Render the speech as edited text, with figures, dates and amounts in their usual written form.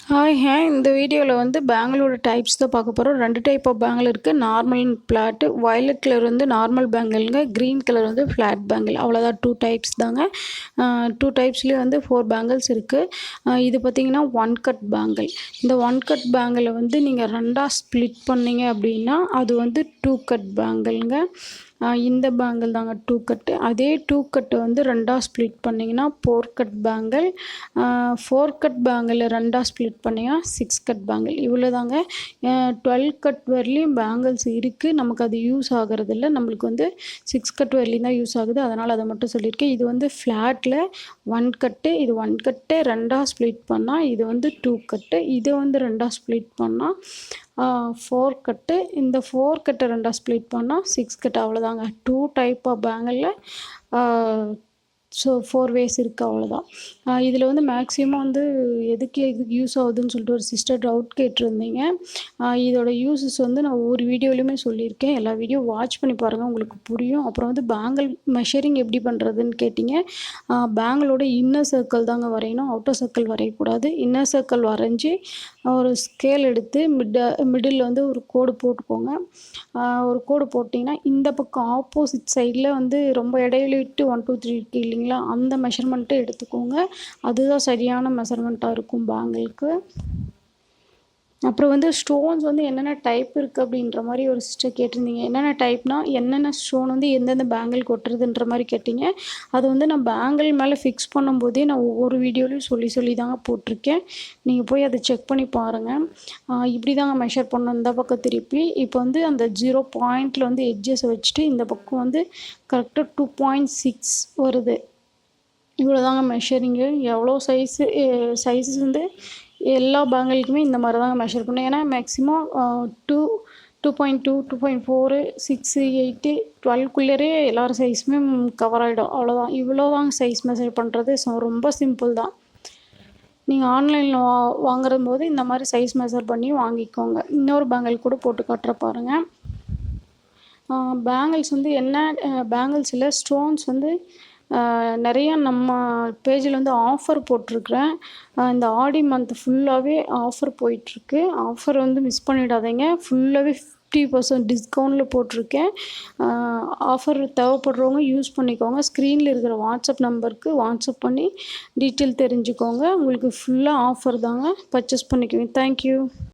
இந்த வீடியோவில் வந்து பேங்கிளோட டைப்ஸ் தான் பார்க்க போகிறோம். 2 டைப் ஆஃப் பேங்கிள் இருக்குது. Normal and flat. Violet colour வந்து நார்மல் பேங்கிள்ங்க. க்ரீன் கலர் வந்து ஃப்ளாட் பேங்கிள். அவ்வளோதான் 2 டைப்ஸ் தாங்க. 2 டைப்ஸ்லேயே வந்து 4 பேங்கிள்ஸ் இருக்குது. இது பார்த்திங்கன்னா 1 கட் பேங்கிள். இந்த 1 கட் பேங்கிளை வந்து நீங்கள் 2ஆக ஸ்ப்ளிட் பண்ணிங்க அப்படின்னா அது வந்து 2 கட் பேங்கிள்ங்க. இந்த பேங்கிள் தாங்க 2 கட்டு. அதே 2 கட்டு வந்து 2ஆக ஸ்ப்ளிட் பண்ணிங்கன்னா 4 கட் பேங்கிள். 4 கட் பேங்கிள் 2ஆக ஸ்ப்ளிட் பண்ணிங்கன்னா 6 கட் பேங்கிள். இவ்வளோ தாங்க. 12 கட் வரலையும் பேங்கிள்ஸ் இருக்குது. நமக்கு அது யூஸ் ஆகிறதில்ல. நம்மளுக்கு வந்து 6 கட் வரலையும் தான் யூஸ் ஆகுது. அதனால் அதை மட்டும் சொல்லியிருக்கேன். இது வந்து ஃப்ளாட்டில் 1 கட்டு. இது 1 கட்டு 2ஆக ஸ்ப்ளிட் பண்ணால் இது வந்து 2 கட்டு. இதை வந்து 2ஆக ஸ்ப்ளிட் பண்ணால் 4 கட்டு. இந்த 4 கட்டை 2ஆக ஸ்ப்ளிட் பண்ணால் 6 கட்டு. அவ்வளோதாங்க. 2 டைப் ஆஃப் பேங்கிளில் 4 வேஸ் இருக்குது. அவ்வளோதான். இதில் வந்து மேக்ஸிமம் வந்து எதுக்கு யூஸ் ஆகுதுன்னு சொல்லிட்டு ஒரு சிஸ்டர் டவுட் கேட்டிருந்தீங்க. இதோட யூஸஸ் வந்து நான் ஒவ்வொரு வீடியோலையுமே சொல்லியிருக்கேன். எல்லா வீடியோ வாட்ச் பண்ணி பாருங்கள், உங்களுக்கு புரியும். அப்புறம் வந்து பேங்கிள் மெஷரிங் எப்படி பண்ணுறதுன்னு கேட்டிங்க. பேங்கிளோட இன்னர் சர்க்கிள் தாங்க வரையணும், அவுட்டர் சர்க்கிள் வரையக்கூடாது. இன்னர் சர்க்கிள் வரைஞ்சி ஒரு ஸ்கேல் எடுத்து மிடில் வந்து ஒரு கோடு போட்டுக்கோங்க. ஒரு கோடு போட்டிங்கன்னா இந்த பக்கம் ஆப்போசிட் சைடில் வந்து ரொம்ப இடைவெளி விட்டு 1 2 3 இருக்குது இல்லைங்களா, அந்த மெஷர்மெண்ட்டை எடுத்துக்கோங்க. அதுதான் சரியான மெஷர்மெண்ட்டாக இருக்கும் பேங்கிளுக்கு. அப்புறம் வந்து ஸ்டோன்ஸ் வந்து என்னென்ன டைப் இருக்குது அப்படின்ற மாதிரி ஒரு சிஸ்டர் கேட்டிருந்தீங்க. என்னென்ன டைப்னால் என்னென்ன ஸ்டோன் வந்து எந்தெந்த பேங்கிள் கொட்டுறதுன்ற மாதிரி கேட்டிங்க. அது வந்து நான் பேங்கிள் மேலே ஃபிக்ஸ் பண்ணும்போதே நான் ஒவ்வொரு வீடியோலையும் சொல்லி தாங்க போட்டிருக்கேன். நீங்கள் போய் அதை செக் பண்ணி பாருங்கள். இப்படி தாங்க மெஷர் பண்ணணும். இந்த பக்கம் திருப்பி இப்போ வந்து அந்த 0 பாயிண்டில் வந்து எட்ஜஸை வச்சுட்டு இந்த பக்கம் வந்து கரெக்டாக 2.6 வருது. இவ்வளோ தாங்க மெஷரிங்கு. எவ்வளோ சைஸஸ் வந்து எல்லா பேங்கிளுக்குமே இந்த மாதிரி தாங்க மெஷர் பண்ணணும். ஏன்னா மேக்ஸிமம் 2.2 2.4 6 8 12க்குள்ளே எல்லாரும் சைஸுமே கவர் ஆகிடும். அவ்வளோதான். இவ்வளோ தாங்க சைஸ் மெஷர் பண்ணுறது. ரொம்ப சிம்பிள் தான். நீங்கள் ஆன்லைனில் வாங்குற போது இந்த மாதிரி சைஸ் மெஷர் பண்ணி வாங்கிக்கோங்க. இன்னொரு பேங்கிள் கூட போட்டு காட்டுற பாருங்கள். பேங்கிள்ஸ் வந்து என்ன பேங்கிள்ஸில் ஸ்டோன்ஸ் வந்து நிறையா நம்ம பேஜில் வந்து ஆஃபர் போட்டிருக்கிறேன். இந்த ஆடி மந்த் ஃபுல்லாகவே ஆஃபர் போயிட்டுருக்கு. ஆஃபர் வந்து மிஸ் பண்ணிடாதீங்க. ஃபுல்லாகவே 50% டிஸ்கவுண்டில் போட்டிருக்கேன். ஆஃபர் தேவைப்படுறவங்க யூஸ் பண்ணிக்கோங்க. ஸ்க்ரீனில் இருக்கிற வாட்ஸ்அப் நம்பருக்கு வாட்ஸ்அப் பண்ணி டீட்டெயில் தெரிஞ்சுக்கோங்க. உங்களுக்கு ஃபுல்லாக ஆஃபர் தாங்க. பர்ச்சேஸ் பண்ணிக்கோங்க. தேங்க்யூ.